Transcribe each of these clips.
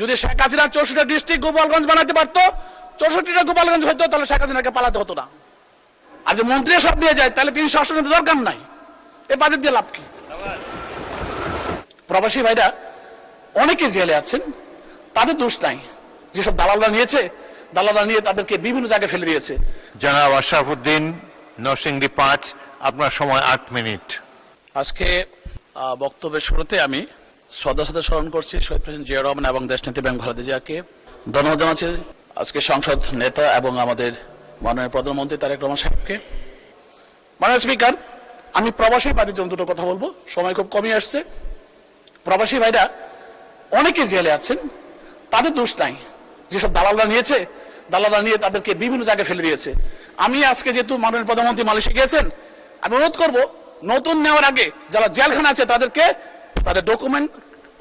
যদি শেখ হাসিনা 64টা ডিস্ট্রিক্ট গোপালগঞ্জ বানাতে পারতো, 64টা গোপালগঞ্জ হতো, তাহলে শেখ হাসিনাকে পালাতে হতো না। আর যদি মন্ত্রী সব নিয়ে যায় তাহলে তিনি শাসনের দরকার নাই। এই বাজেট দিয়ে লাভ কি? প্রবাসী ভাইরা অনেকে জেলে আছেন, তাদের দোষ নাই। যেসব দালালরা নিয়েছে, দালালরা নিয়ে তাদেরকে বিভিন্ন জায়গায় ফেলে দিয়েছে। জনাব আশরাফুদ্দিন, নরসিংদী 5, আপনার সময় 8 মিনিট। আজকে বক্তব্যের শুরুতে আমি শ্রদ্ধার সাথে স্মরণ করছি শহীদ প্রেসিডেন্ট জিয়া রহমান এবং দেশনেত্রী বেগম খালেদা জিয়াকে। ধন্যবাদ জানাচ্ছি আজকে সংসদ নেতা এবং আমাদের মাননীয় প্রধানমন্ত্রী তারেক রহমান সাহেবকে। মাননীয় স্পিকার, আমি প্রবাসী ভাইদের জন্য দুটো কথা বলবো, সময় খুব কমই আসছে। প্রবাসী ভাইরা অনেকে জেলে আছেন, তাদের দোষ নাই। যেসব দালালরা নিয়েছে, দালালরা নিয়ে তাদেরকে বিভিন্ন জায়গায় ফেলে দিয়েছে। আমি আজকে যেহেতু মাননীয় প্রধানমন্ত্রী মালয়েশিয়া গিয়েছেন, আমি অনুরোধ করবো নতুন নেওয়ার আগে যারা জেলখানা আছে তাদেরকে তাদের ডকুমেন্ট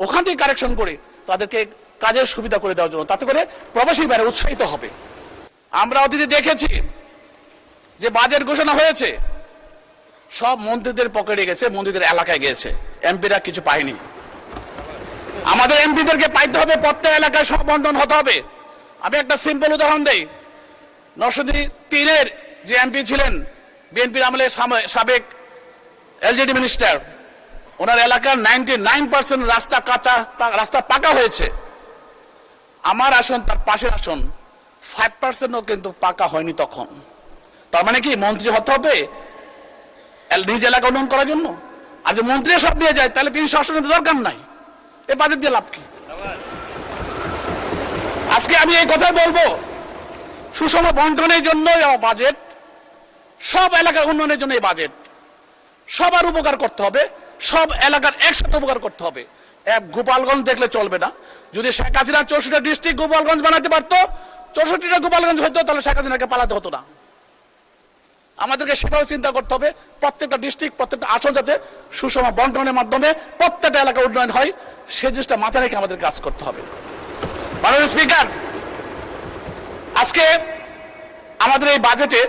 ওখান থেকে কারেকশন করে তাদেরকে কাজের সুবিধা করে দেওয়ার জন্য, তাতে করে প্রবাসী ভাইরা উৎসাহিত হবে। আমরা অতীতে দেখেছি যে বাজেট ঘোষণা হয়েছে, সব মন্ত্রীদের পকেটে গেছে, মন্ত্রীদের এলাকায় গেছে, এমপিরা কিছু পায়নি। আমাদের এমপিদেরকে পাইতে হবে, প্রত্যেক এলাকায় সব বন্টন হতে হবে। আমি একটা সিম্পল উদাহরণ দেই। নরসিংদী 3-এর যে এমপি ছিলেন, বিএনপির আমলে সাবেক এলজেডি মিনিস্টার, ওনার এলাকার 99% রাস্তা কাঁচা, রাস্তা পাকা হয়েছে। আমার আসন, তার পাশের আসন 5%ও কিন্তু পাকা হয়নি তখন। তার মানে কি মন্ত্রী হতে হবে নিজ এলাকা উন্নয়ন করার জন্য? আর যদি মন্ত্রী সব নিয়ে যায় তাহলে তিনি শাসনের দরকার নাই। এই বাজেট দিয়ে লাভ কি? আজকে আমি এই কথাই বলবো, সুষম বন্টনের জন্য বাজেট, সব এলাকার উন্নয়নের জন্য এই বাজেট। সবার উপকার করতে হবে, সব এলাকার একসাথে উপকার করতে হবে। এক গোপালগঞ্জ দেখলে চলবে না। যদি শেখ হাসিনা 64টা ডিস্ট্রিক্ট গোপালগঞ্জ বানাতে পারতো, 64টা গোপালগঞ্জ হতো, তাহলে শেখ হাসিনাকে পালাতে হতো না। আমাদেরকে সেভাবে চিন্তা করতে হবে, প্রত্যেকটা ডিস্ট্রিক্ট, প্রত্যেকটা আসন যাতে সুষম বন্টনের মাধ্যমে প্রত্যেকটা এলাকা উন্নয়ন হয়, সেই জিনিসটা মাথায় রেখে আমাদের কাজ করতে হবে। মাননীয় স্পিকার, আজকে আমাদের এই বাজেটে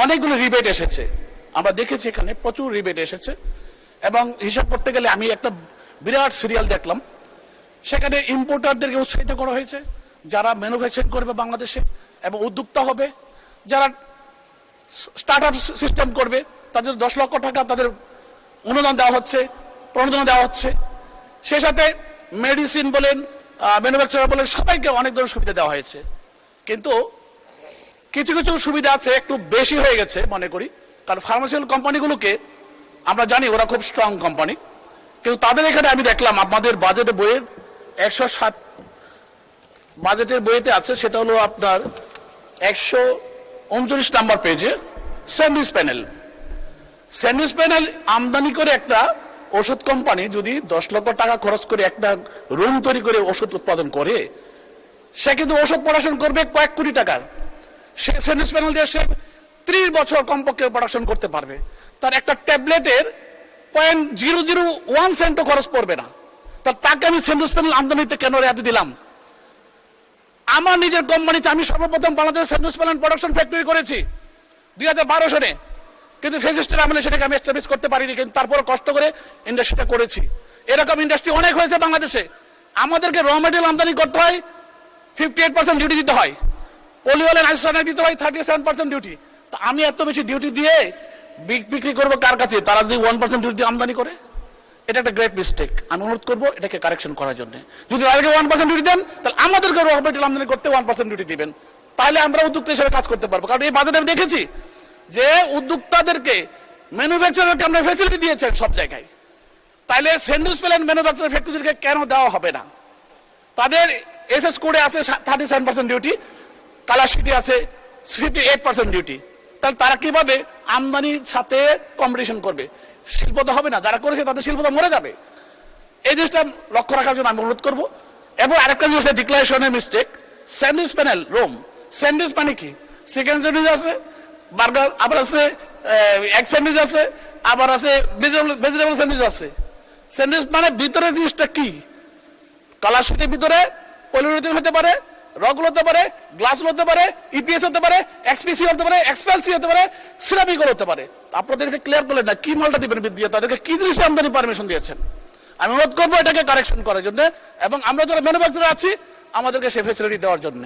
অনেকগুলো রিবেট এসেছে। আমরা দেখেছি এখানে প্রচুর রিবেট এসেছে, এবং হিসাব করতে গেলে আমি একটা বিরাট সিরিয়াল দেখলাম। সেখানে ইম্পোর্টারদেরকে উৎসাহিত করা হয়েছে, যারা ম্যানুফ্যাকচারিং করবে বাংলাদেশে এবং উদ্যোক্তা হবে, যারা স্টার্ট আপ সিস্টেম করবে, তাদের 10 লক্ষ টাকা তাদের অনুদান দেওয়া হচ্ছে, প্রণোদনা দেওয়া হচ্ছে। সেই সাথে মেডিসিন বলেন, ম্যানুফ্যাকচারার বলেন, সবাইকে অনেক ধরনের সুবিধা দেওয়া হয়েছে। কিন্তু কিছু কিছু সুবিধা আছে একটু বেশি হয়ে গেছে মনে করি। কারণ ফার্মাসিউটিক্যাল কোম্পানিগুলোকে আমরা জানি ওরা খুব স্ট্রং কোম্পানি, কিন্তু তাদের এখানে আমি দেখলাম আমাদের বাজেটের বইয়ের 107 বাজেটের বইতে আছে, সেটা হলো আপনার 139 নাম্বার পেজে স্যান্ডউইচ প্যানেল। স্যান্ডউইচ প্যানেল আমদানি করে একটা ওষুধ কোম্পানি যদি 10 লক্ষ টাকা খরচ করে একটা রুম তৈরি করে ওষুধ উৎপাদন করে, সে কিন্তু ওষুধ প্রোডাকশন করবে কয়েক কোটি টাকার। সে স্যান্ডউইচ প্যানেল দিয়ে সে 30 বছর কমপক্ষে প্রোডাকশন করতে পারবে। তার একটা ট্যাবলেটের 0.001 সেন্টও খরচ পড়বে না। তাকে আমি স্যান্ডউইচ প্যানেল আমদানিতে কেন রেহাই দিলাম? আমার নিজের কোম্পানিতে আমি সর্বপ্রথম Bangladesh sandwich panel production factory করেছি 2012 সালে, কিন্তু ফেসিস্টের আমলে সেটাকে আমি এস্টাবলিশ করতে পারিনি, কিন্তু তারপরে কষ্ট করে ইন্ডাস্ট্রিটা করেছি। এরকম ইন্ডাস্ট্রি অনেক হয়েছে বাংলাদেশে। আমাদেরকে র মেটেরিয়াল আমদানি করতে হয়, 58% ডিউটি দিতে হয়, পলিওলেন আইসোসায়ানাইড দিতে হয় 37% ডিউটি। তো আমি এত বেশি ডিউটি দিয়ে বিক্রি করবো কার কাছে? তারা যদি 1% ডিউটি আমদানি করে, এটা একটা গ্রেট মিস্টেক। আমি অনুরোধ করবো এটাকে কারেকশন করার জন্য। যদি তাদেরকে 1% ডিউটি দেন, তাহলে আমাদেরকে র মেটেরিয়াল আমদানি করতে 1% ডিউটি দিবেন, তাহলে আমরা উদ্যোক্তা হিসেবে কাজ করতে পারবো। কারণ এই বাজেটে আমি দেখেছি যে উদ্যোক্তাদেরকে, ম্যানুফ্যাকচারারকে আমরা ফ্যাসিলিটি দিয়েছেন সব জায়গায়, তাইলে স্যান্ডউইচ প্যানেল ম্যানুফ্যাকচারার ফ্যাক্টরিদেরকে কেন দেওয়া হবে না? তাদের এসএস কোডে আছে 37% ডিউটি, কালারশিটে আছে 58% ডিউটি। তাহলে তারা কিভাবে আমদানির সাথে কম্পিটিশন করবে? শিল্প তো হবে না, যারা করেছে তাদের শিল্প তো মরে যাবে। এই জিনিসটা লক্ষ্য রাখার জন্য আমি অনুরোধ করবো। এবং আরেকটা জিনিস ডিক্লারেশনের mistake, sandwich panel room. Sandwich মানে কি? চিকেন স্যান্ডউইচ আছে, বার্গার, আবার আছে এগ স্যান্ডউইচ আছে, আবার আছে ভেজিটেবল স্যান্ডউইচ আছে। স্যান্ডউইচ মানে ভিতরে জিনিসটা কি? কালারশিটের ভিতরে পলিউরেথিন হতে পারে, রগুলো হতে পারে, গ্লাস হতে পারে, ইপিএস হতে পারে, এক্সপিসি হতে পারে, এক্সপেলসি হতে পারে, সিরামিক হতে পারে। আপনাদের এটা ক্লিয়ার করলেন না, কি মালটা দিবেন দিয়ে? তাদেরকে কি জিনিস আমদানি পারমিশন দিয়েছেন? আমি অনুরোধ করবো এটাকে কারেকশন করার জন্য এবং আমরা যারা ম্যানুফ্যাকচারার আছি আমাদেরকে সে ফেসিলিটি দেওয়ার জন্য।